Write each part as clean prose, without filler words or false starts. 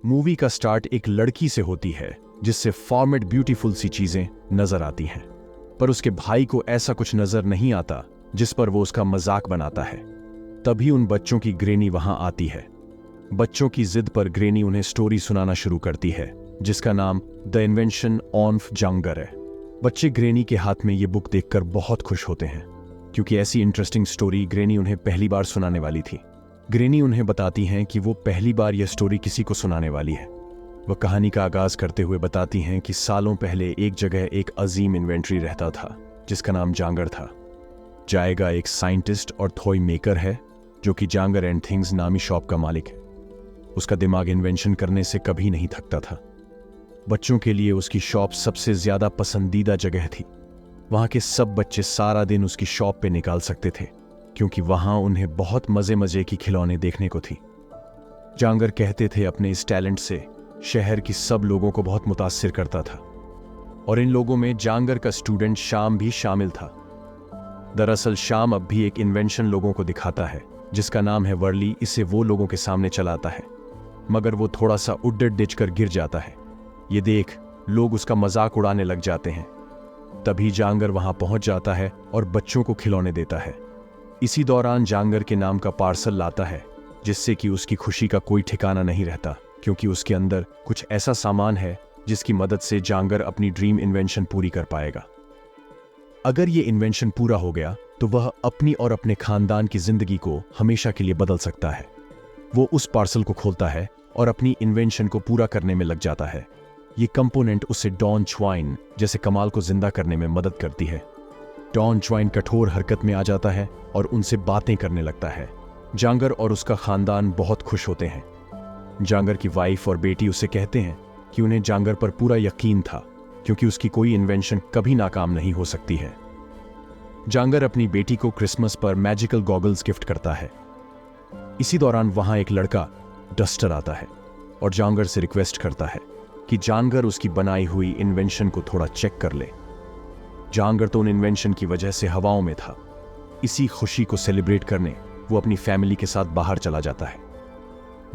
Movie का start एक लड़की से होती है जिससे फॉर्मेट ब्यूटीफुल सी चीजें नजर आती हैं, पर उसके भाई को ऐसा कुछ नजर नहीं आता जिस पर वो उसका मजाक बनाता है। तभी उन बच्चों की ग्रेनी वहां आती है। बच्चों की जिद पर ग्रेनी उन्हें स्टोरी सुनाना शुरू करती है जिसका नाम द इन्वेंशन ऑफ जांगर है। बच्चे ग्रेनी के हाथ में ये बुक देखकर बहुत खुश होते हैं क्योंकि ऐसी इंटरेस्टिंग स्टोरी ग्रेनी उन्हें पहली बार सुनाने वाली थी। ग्रेनी उन्हें बताती हैं कि वो पहली बार यह स्टोरी किसी को सुनाने वाली है। वह कहानी का आगाज करते हुए बताती हैं कि सालों पहले एक जगह एक अजीम इन्वेंटरी रहता था जिसका नाम जांगर था। जाएगा एक साइंटिस्ट और थॉय मेकर है जो कि जांगर एंड थिंग्स नामी शॉप का मालिक है। उसका दिमाग इन्वेंशन करने से कभी नहीं थकता था। बच्चों के लिए उसकी शॉप सबसे ज्यादा पसंदीदा जगह थी। वहां के सब बच्चे सारा दिन उसकी शॉप पे निकाल सकते थे क्योंकि वहां उन्हें बहुत मजे मजे की खिलौने देखने को थी। जांगर कहते थे अपने इस टैलेंट से शहर की सब लोगों को बहुत मुतासिर करता था, और इन लोगों में जांगर का स्टूडेंट शाम भी शामिल था। दरअसल शाम अब भी एक इन्वेंशन लोगों को दिखाता है जिसका नाम है वर्ली। इसे वो लोगों के सामने चलाता है, मगर वो थोड़ा सा उड्डट डिचकर गिर जाता है। ये देख लोग उसका मजाक उड़ाने लग जाते हैं। तभी जांगर वहां पहुंच जाता है और बच्चों को खिलौने देता है। इसी दौरान जांगर के नाम का पार्सल लाता है जिससे कि उसकी खुशी का कोई ठिकाना नहीं रहता क्योंकि उसके अंदर कुछ ऐसा सामान है जिसकी मदद से जांगर अपनी ड्रीम इन्वेंशन पूरी कर पाएगा। अगर ये इन्वेंशन पूरा हो गया तो वह अपनी और अपने खानदान की जिंदगी को हमेशा के लिए बदल सकता है। वो उस पार्सल को खोलता है और अपनी इन्वेंशन को पूरा करने में लग जाता है। ये कंपोनेंट उसे डॉन च्वाइन जैसे कमाल को जिंदा करने में मदद करती है। डॉन च्वाइन कठोर हरकत में आ जाता है और उनसे बातें करने लगता है। जांगर और उसका खानदान बहुत खुश होते हैं। जांगर की वाइफ और बेटी उसे कहते हैं कि उन्हें जांगर पर पूरा यकीन था क्योंकि उसकी कोई इन्वेंशन कभी नाकाम नहीं हो सकती है। जांगर अपनी बेटी को क्रिसमस पर मैजिकल गॉगल्स गिफ्ट करता है। इसी दौरान वहां एक लड़का डस्टर आता है और जांगर से रिक्वेस्ट करता है कि जांगर उसकी बनाई हुई इन्वेंशन को थोड़ा चेक कर ले। जांगर तो उन इन्वेंशन की वजह से हवाओं में था। इसी खुशी को सेलिब्रेट करने वो अपनी फैमिली के साथ बाहर चला जाता है।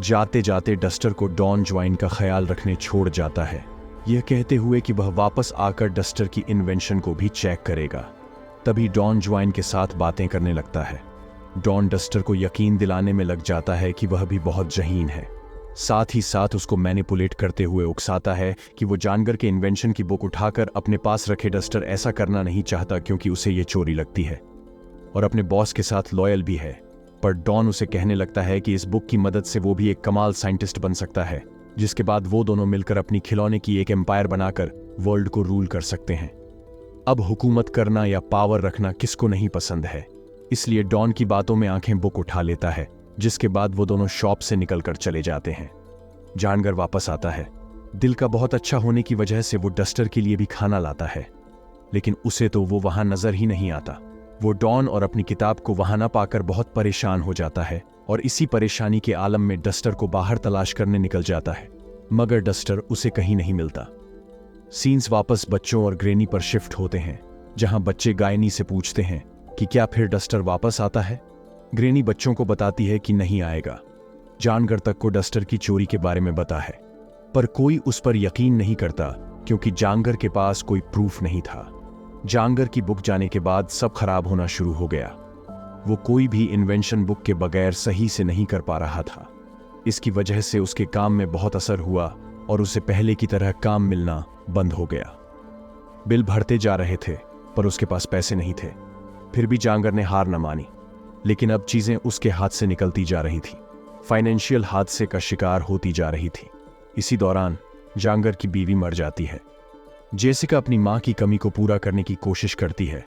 जाते जाते डस्टर को डॉन ज्वाइन का ख्याल रखने छोड़ जाता है, यह कहते हुए कि वह वापस आकर डस्टर की इन्वेंशन को भी चेक करेगा। तभी डॉन ज्वाइन के साथ बातें करने लगता है। डॉन डस्टर को यकीन दिलाने में लग जाता है कि वह भी बहुत जहीन है। साथ ही साथ उसको मैनिपुलेट करते हुए उकसाता है कि वो जांगर के इन्वेंशन की बुक उठाकर अपने पास रखे। डस्टर ऐसा करना नहीं चाहता क्योंकि उसे ये चोरी लगती है और अपने बॉस के साथ लॉयल भी है, पर डॉन उसे कहने लगता है कि इस बुक की मदद से वो भी एक कमाल साइंटिस्ट बन सकता है, जिसके बाद वो दोनों मिलकर अपनी खिलौने की एक एम्पायर बनाकर वर्ल्ड को रूल कर सकते हैं। अब हुकूमत करना या पावर रखना किसको नहीं पसंद है, इसलिए डॉन की बातों में आंखें बुक उठा लेता है, जिसके बाद वो दोनों शॉप से निकलकर चले जाते हैं। जांगर वापस आता है। दिल का बहुत अच्छा होने की वजह से वो डस्टर के लिए भी खाना लाता है, लेकिन उसे तो वो वहां नजर ही नहीं आता। वो डॉन और अपनी किताब को वहां ना पाकर बहुत परेशान हो जाता है और इसी परेशानी के आलम में डस्टर को बाहर तलाश करने निकल जाता है, मगर डस्टर उसे कहीं नहीं मिलता। सीन्स वापस बच्चों और ग्रेनी पर शिफ्ट होते हैं, जहां बच्चे गायनी से पूछते हैं कि क्या फिर डस्टर वापस आता है। ग्रेनी बच्चों को बताती है कि नहीं आएगा। जांगर तक को डस्टर की चोरी के बारे में बता है, पर कोई उस पर यकीन नहीं करता क्योंकि जांगर के पास कोई प्रूफ नहीं था। जांगर की बुक जाने के बाद सब खराब होना शुरू हो गया। वो कोई भी इन्वेंशन बुक के बगैर सही से नहीं कर पा रहा था। इसकी वजह से उसके काम में बहुत असर हुआ और उसे पहले की तरह काम मिलना बंद हो गया। बिल भरते जा रहे थे पर उसके पास पैसे नहीं थे। फिर भी जांगर ने हार न मानी, लेकिन अब चीजें उसके हाथ से निकलती जा रही थी। फाइनेंशियल हादसे का शिकार होती जा रही थी। इसी दौरान जांगर की बीवी मर जाती है। जेसिका अपनी मां की कमी को पूरा करने की कोशिश करती है,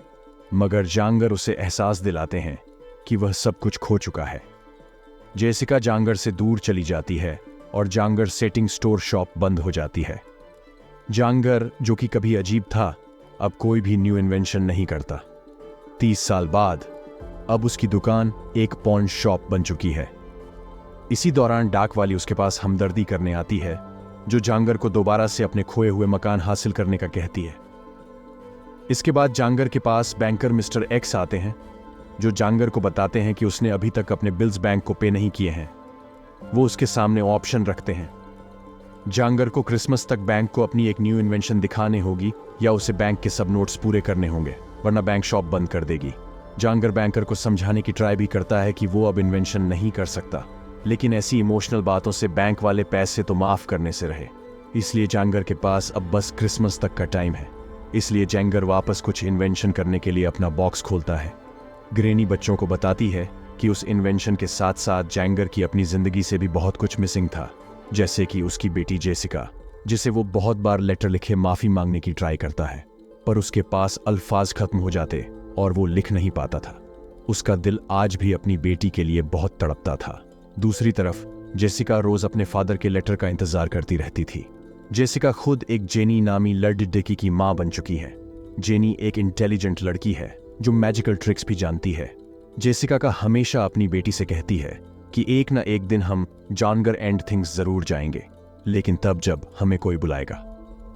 मगर जांगर उसे एहसास दिलाते हैं कि वह सब कुछ खो चुका है। जेसिका जांगर से दूर चली जाती है और जांगर सेटिंग स्टोर शॉप बंद हो जाती है। जांगर, जो कि कभी अजीब था, अब कोई भी न्यू इन्वेंशन नहीं करता। 30 साल बाद अब उसकी दुकान एक पॉन शॉप बन चुकी है। इसी दौरान डाक वाली उसके पास हमदर्दी करने आती है, जो जांगर को दोबारा से अपने खोए हुए मकान हासिल करने का कहती है। इसके बाद जांगर के पास बैंकर मिस्टर एक्स आते हैं, जो जांगर को बताते हैं कि उसने अभी तक अपने बिल्स बैंक को पे नहीं किए हैं। वो उसके सामने ऑप्शन रखते हैं। जांगर को क्रिसमस तक बैंक को अपनी एक न्यू इन्वेंशन दिखाने होगी या उसे बैंक के सब नोट्स पूरे करने होंगे, वरना बैंक शॉप बंद कर देगी। जांगर बैंकर को समझाने की ट्राई भी करता है कि वो अब इन्वेंशन नहीं कर सकता, लेकिन ऐसी इमोशनल बातों से बैंक वाले पैसे तो माफ करने से रहे। इसलिए जांगर के पास अब बस क्रिसमस तक का टाइम है। इसलिए जांगर वापस कुछ इन्वेंशन करने के लिए अपना बॉक्स खोलता है। ग्रेनी बच्चों को बताती है कि उस इन्वेंशन के साथ साथ जांगर की अपनी जिंदगी से भी बहुत कुछ मिसिंग था, जैसे कि उसकी बेटी जेसिका, जिसे वो बहुत बार लेटर लिखे माफी मांगने की ट्राई करता है, पर उसके पास अल्फाज खत्म हो जाते और वो लिख नहीं पाता था। उसका दिल आज भी अपनी बेटी के लिए बहुत तड़पता था। दूसरी तरफ जेसिका रोज अपने फादर के लेटर का इंतजार करती रहती थी। जेसिका खुद एक जेनी नामी लड़की की मां बन चुकी है। जेनी एक इंटेलिजेंट लड़की है जो मैजिकल ट्रिक्स भी जानती है। जेसिका का हमेशा अपनी बेटी से कहती है कि एक ना एक दिन हम जांगर एंड थिंग्स जरूर जाएंगे, लेकिन तब जब हमें कोई बुलाएगा।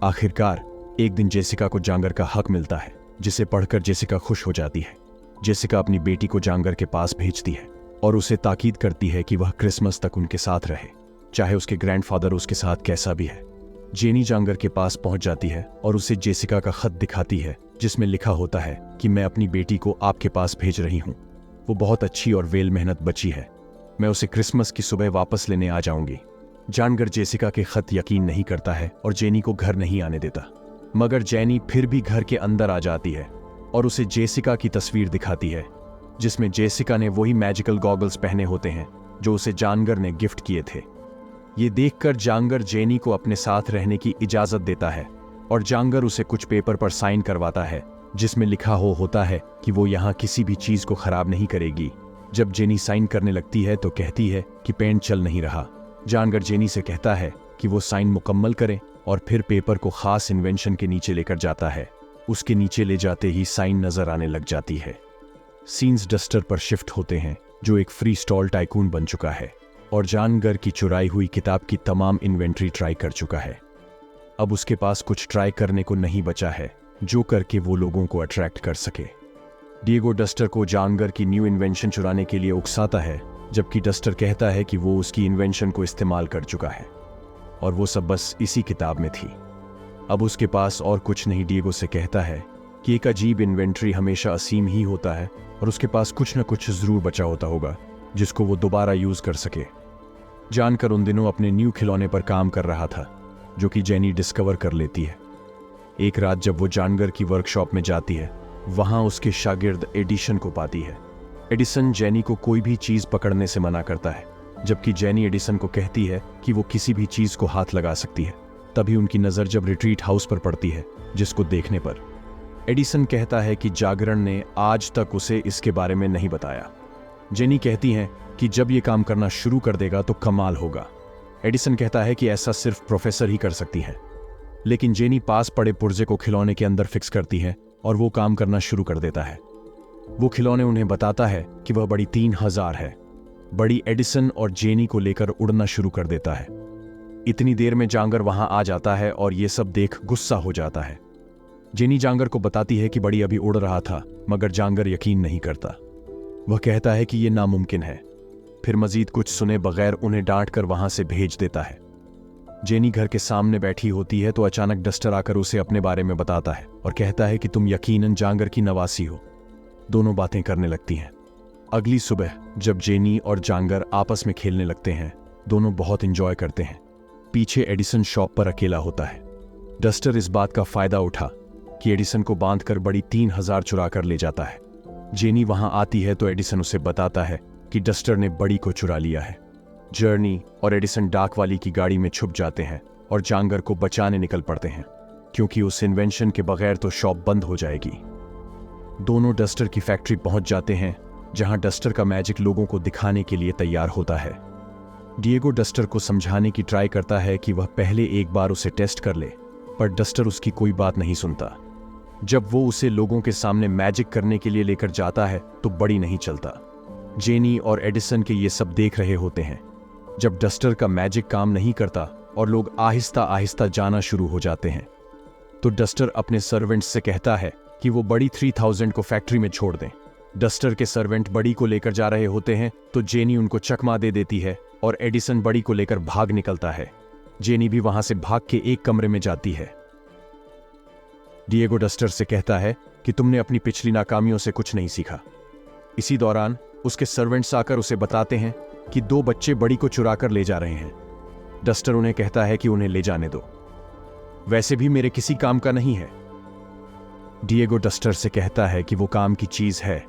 आखिरकार एक दिन जेसिका को जांगर का हक मिलता है, जिसे पढ़कर जेसिका खुश हो जाती है। जेसिका अपनी बेटी को जांगर के पास भेजती है और उसे ताकीद करती है कि वह क्रिसमस तक उनके साथ रहे, चाहे उसके ग्रैंडफादर उसके साथ कैसा भी है। जेनी जांगर के पास पहुंच जाती है और उसे जेसिका का खत दिखाती है, जिसमें लिखा होता है कि मैं अपनी बेटी को आपके पास भेज रही हूं। वो बहुत अच्छी और वेल मेहनत बच्ची है। मैं उसे क्रिसमस की सुबह वापस लेने आ जाऊंगी। जांगर जेसिका के खत यकीन नहीं करता है और जेनी को घर नहीं आने देता, मगर जेनी फिर भी घर के अंदर आ जाती है और उसे जेसिका की तस्वीर दिखाती है, जिसमें जेसिका ने वही मैजिकल गॉगल्स पहने होते हैं जो उसे जांगर ने गिफ्ट किए थे। ये देखकर जांगर जेनी को अपने साथ रहने की इजाजत देता है और जांगर उसे कुछ पेपर पर साइन करवाता है, जिसमें लिखा होता है कि वो यहाँ किसी भी चीज को खराब नहीं करेगी। जब जेनी साइन करने लगती है तो कहती है कि पेन चल नहीं रहा। जांगर जेनी से कहता है कि वो साइन मुकम्मल करे और फिर पेपर को खास इन्वेंशन के नीचे लेकर जाता है। उसके नीचे ले जाते ही साइन नजर आने लग जाती है। सीन्स डस्टर पर शिफ्ट होते हैं, जो एक फ्री स्टॉल टाइकून बन चुका है और जांगर की चुराई हुई किताब की तमाम इन्वेंट्री ट्राई कर चुका है। अब उसके पास कुछ ट्राई करने को नहीं बचा है जो करके वो लोगों को अट्रैक्ट कर सके। डिएगो डस्टर को जांगर की न्यू इन्वेंशन चुराने के लिए उकसाता है, जबकि डस्टर कहता है कि वो उसकी इन्वेंशन को इस्तेमाल कर चुका है और वो सब बस इसी किताब में थी। अब उसके पास और कुछ नहीं। डिएगो से कहता है कि एक अजीब इन्वेंट्री हमेशा असीम ही होता है और उसके पास कुछ न कुछ जरूर बचा होता होगा जिसको वो दोबारा यूज कर सके। जानकर उन दिनों अपने न्यू खिलौने पर काम कर रहा था, जो कि जेनी डिस्कवर कर लेती है। एक रात जब वो जांगर की वर्कशॉप में जाती है, वहां उसके शागिर्द एडिसन को पाती है। एडिसन जेनी को कोई भी चीज पकड़ने से मना करता है, जबकि जेनी एडिसन को कहती है कि वो किसी भी चीज को हाथ लगा सकती है। तभी उनकी नजर जब रिट्रीट हाउस पर पड़ती है, जिसको देखने पर एडिसन कहता है कि जागरण ने आज तक उसे इसके बारे में नहीं बताया। जेनी कहती हैं कि जब ये काम करना शुरू कर देगा तो कमाल होगा। एडिसन कहता है कि ऐसा सिर्फ प्रोफेसर ही कर सकती है, लेकिन जेनी पास पड़े पुर्जे को खिलौने के अंदर फिक्स करती है और वो काम करना शुरू कर देता है। वो खिलौने उन्हें बताता है कि वह बड़ी 3000 है। बड़ी एडिसन और जेनी को लेकर उड़ना शुरू कर देता है। इतनी देर में जांगर वहां आ जाता है और ये सब देख गुस्सा हो जाता है। जेनी जांगर को बताती है कि बड़ी अभी उड़ रहा था, मगर जांगर यकीन नहीं करता। वह कहता है कि यह नामुमकिन है। फिर मजीद कुछ सुने बगैर उन्हें डांट कर वहां से भेज देता है। जेनी घर के सामने बैठी होती है तो अचानक डस्टर आकर उसे अपने बारे में बताता है और कहता है कि तुम यकीनन जांगर की नवासी हो। दोनों बातें करने लगती हैं। अगली सुबह जब जेनी और जांगर आपस में खेलने लगते हैं, दोनों बहुत इंजॉय करते हैं। पीछे एडिसन शॉप पर अकेला होता है। डस्टर इस बात का फायदा उठा कि एडिसन को बांधकर बड़ी 3000 चुरा कर ले जाता है। जेनी वहां आती है तो एडिसन उसे बताता है कि डस्टर ने बड़ी को चुरा लिया है। जर्नी और एडिसन डाक वाली की गाड़ी में छुप जाते हैं और जांगर को बचाने निकल पड़ते हैं, क्योंकि उस इन्वेंशन के बगैर तो शॉप बंद हो जाएगी। दोनों डस्टर की फैक्ट्री पहुंच जाते हैं, जहां डस्टर का मैजिक लोगों को दिखाने के लिए तैयार होता है। डिएगो डस्टर को समझाने की ट्राई करता है कि वह पहले एक बार उसे टेस्ट कर ले, पर डस्टर उसकी कोई बात नहीं सुनता। जब वो उसे लोगों के सामने मैजिक करने के लिए लेकर जाता है तो बड़ी नहीं चलता। जेनी और एडिसन के ये सब देख रहे होते हैं। जब डस्टर का मैजिक काम नहीं करता और लोग आहिस्ता आहिस्ता जाना शुरू हो जाते हैं, तो डस्टर अपने सर्वेंट्स से कहता है कि वो बड़ी 3000 को फैक्ट्री में छोड़ दें। डस्टर के सर्वेंट बड़ी को लेकर जा रहे होते हैं तो जेनी उनको चकमा दे देती है और एडिसन बड़ी को लेकर भाग निकलता है। जेनी भी वहां से भाग के एक कमरे में जाती है। डिएगो डस्टर से कहता है कि तुमने अपनी पिछली नाकामियों से कुछ नहीं सीखा। इसी दौरान उसके सर्वेंट्स आकर उसे बताते हैं कि 2 बच्चे बड़ी को चुरा कर ले जा रहे हैं। डस्टर उन्हें कहता है कि उन्हें ले जाने दो, वैसे भी मेरे किसी काम का नहीं है। डिएगो डस्टर से कहता है कि वो काम की चीज है,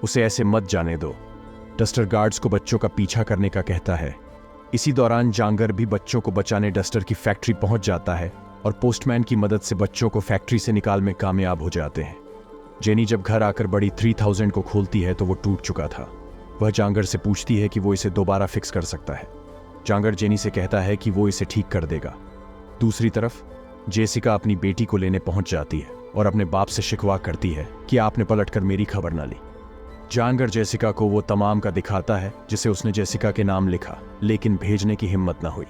उसे ऐसे मत जाने दो। डस्टर गार्ड्स को बच्चों का पीछा करने का कहता है। इसी दौरान जांगर भी बच्चों को बचाने डस्टर की फैक्ट्री पहुंच जाता है और पोस्टमैन की मदद से बच्चों को फैक्ट्री से निकाल में कामयाब हो जाते हैं। जेनी जब घर आकर बड़ी 3000 को खोलती है तो वो टूट चुका था। वह जांगर से पूछती है कि वो इसे दोबारा फिक्स कर सकता है। जांगर जेनी से कहता है कि वो इसे ठीक कर देगा। दूसरी तरफ जेसिका अपनी बेटी को लेने पहुंच जाती है और अपने बाप से शिकवा करती है कि आपने पलटकर मेरी खबर ना ली। जांगर जेसिका को वो तमाम का दिखाता है जिसे उसने जेसिका के नाम लिखा, लेकिन भेजने की हिम्मत ना हुई।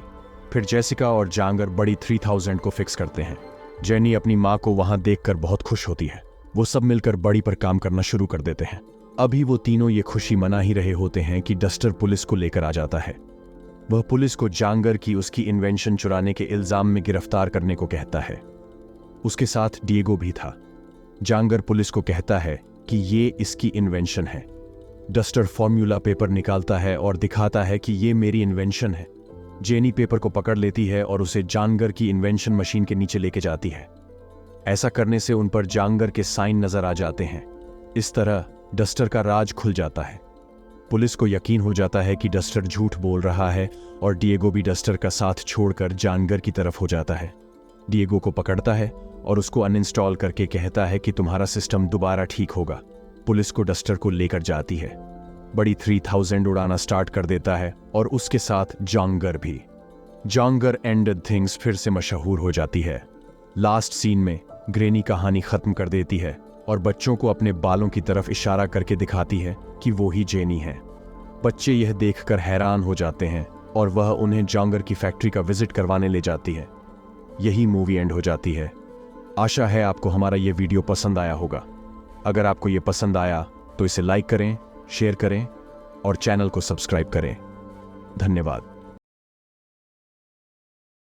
फिर जेसिका और जांगर बड़ी 3000 को फिक्स करते हैं। जेनी अपनी माँ को वहां देखकर बहुत खुश होती है। वो सब मिलकर बड़ी पर काम करना शुरू कर देते हैं। अभी वो तीनों ये खुशी मना ही रहे होते हैं कि डस्टर पुलिस को लेकर आ जाता है। वह पुलिस को जांगर की उसकी इन्वेंशन चुराने के इल्जाम में गिरफ्तार करने को कहता है। उसके साथ डिएगो भी था। जांगर पुलिस को कहता है कि ये इसकी इन्वेंशन है। डस्टर फॉर्मूला पेपर निकालता है और दिखाता है कि ये मेरी इन्वेंशन है। जेनी पेपर को पकड़ लेती है और उसे जांगर की इन्वेंशन मशीन के नीचे लेके जाती है। ऐसा करने से उन पर जांगर के साइन नजर आ जाते हैं। इस तरह डस्टर का राज खुल जाता है। पुलिस को यकीन हो जाता है कि डस्टर झूठ बोल रहा है और डिएगो भी डस्टर का साथ छोड़कर जांगर की तरफ हो जाता है। डिएगो को पकड़ता है और उसको अनइंस्टॉल करके कहता है कि तुम्हारा सिस्टम दोबारा ठीक होगा। पुलिस को डस्टर को लेकर जाती है। बड़ी 3000 उड़ाना स्टार्ट कर देता है और उसके साथ जांगर भी। जांगर एंडेड थिंग्स फिर से मशहूर हो जाती है। लास्ट सीन में ग्रेनी कहानी खत्म कर देती है और बच्चों को अपने बालों की तरफ इशारा करके दिखाती है कि वो ही जेनी है। बच्चे यह देखकर हैरान हो जाते हैं और वह उन्हें जांगर की फैक्ट्री का विजिट करवाने ले जाती है। यही मूवी एंड हो जाती है। आशा है आपको हमारा ये वीडियो पसंद आया होगा। अगर आपको ये पसंद आया तो इसे लाइक करें, शेयर करें और चैनल को सब्सक्राइब करें। धन्यवाद।